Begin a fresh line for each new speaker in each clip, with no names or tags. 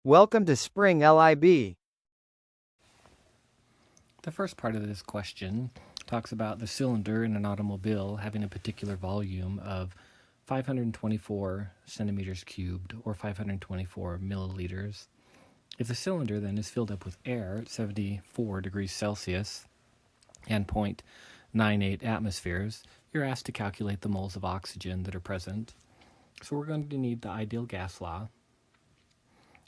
Welcome to Spring LIB.
The first part of this question talks about the cylinder in an automobile having a particular volume of 524 centimeters cubed, or 524 milliliters. If the cylinder then is filled up with air at 74 degrees Celsius and 0.98 atmospheres, you're asked to calculate the moles of oxygen that are present. So we're going to need the ideal gas law.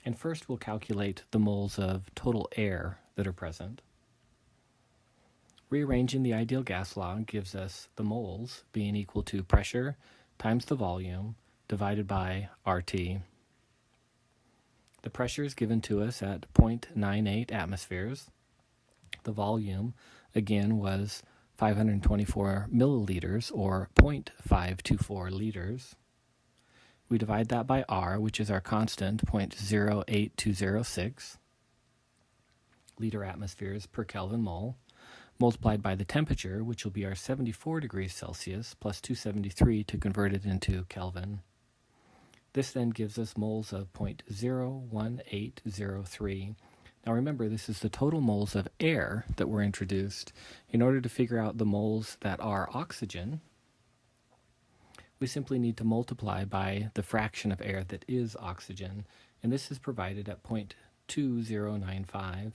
And first we'll calculate the moles of total air that are present. Rearranging the ideal gas law gives us the moles being equal to pressure times the volume divided by RT. The pressure is given to us at 0.98 atmospheres. The volume, again, was 524 milliliters, or 0.524 liters. We divide that by R, which is our constant, 0.08206 liter atmospheres per Kelvin mole, multiplied by the temperature, which will be our 74 degrees Celsius plus 273 to convert it into Kelvin. This then gives us moles of 0.01803. Now remember, this is the total moles of air that were introduced. In order to figure out the moles that are oxygen, we simply need to multiply by the fraction of air that is oxygen, and this is provided at 0.2095.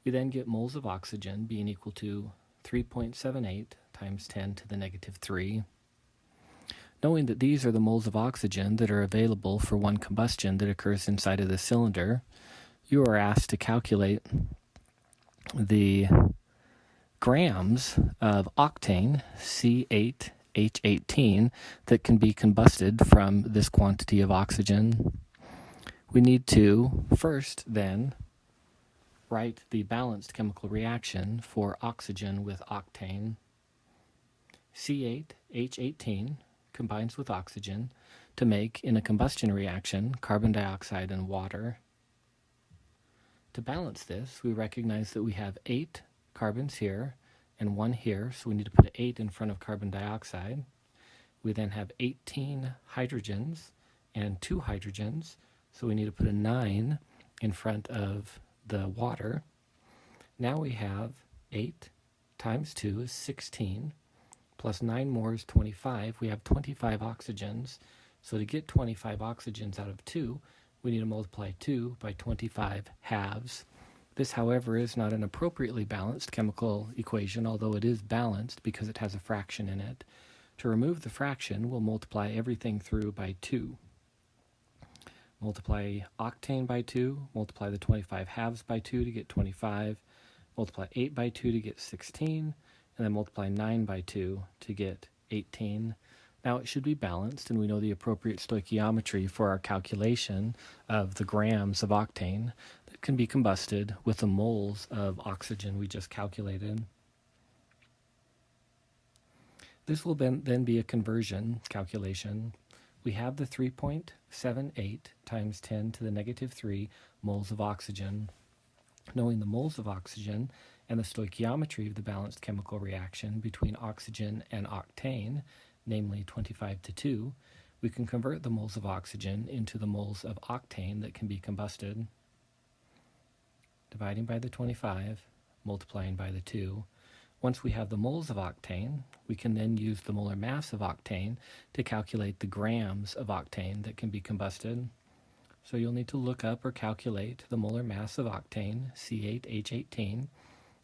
We then get moles of oxygen being equal to 3.78 times 10 to the negative 3. Knowing that these are the moles of oxygen that are available for one combustion that occurs inside of the cylinder, you are asked to calculate the grams of octane, C8H18, that can be combusted from this quantity of oxygen. We need to first then write the balanced chemical reaction for oxygen with octane. C8H18 combines with oxygen to make, in a combustion reaction, carbon dioxide and water. To balance this, we recognize that we have 8 carbons here and 1 here, so we need to put 8 in front of carbon dioxide. We then have 18 hydrogens and 2 hydrogens, so we need to put a 9 in front of the water. Now we have 8 times 2 is 16, plus 9 more is 25. We have 25 oxygens. So to get 25 oxygens out of 2, we need to multiply 2 by 25 halves. This, however, is not an appropriately balanced chemical equation, although it is balanced because it has a fraction in it. To remove the fraction, we'll multiply everything through by 2. Multiply octane by 2, multiply the 25 halves by 2 to get 25, multiply 8 by 2 to get 16, and then multiply 9 by 2 to get 18. Now it should be balanced, and we know the appropriate stoichiometry for our calculation of the grams of octane that can be combusted with the moles of oxygen we just calculated. This will then be a conversion calculation. We have the 3.78 times 10 to the negative 3 moles of oxygen. Knowing the moles of oxygen and the stoichiometry of the balanced chemical reaction between oxygen and octane, namely 25 to 2, we can convert the moles of oxygen into the moles of octane that can be combusted. Dividing by the 25, multiplying by the 2. Once we have the moles of octane, we can then use the molar mass of octane to calculate the grams of octane that can be combusted. So you'll need to look up or calculate the molar mass of octane, C8H18,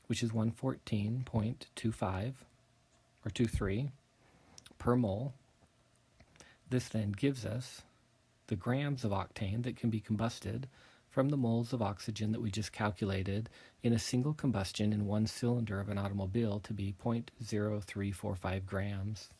which is 114.25 or 23 per mole. This then gives us the grams of octane that can be combusted from the moles of oxygen that we just calculated in a single combustion in one cylinder of an automobile to be 0.0345 grams.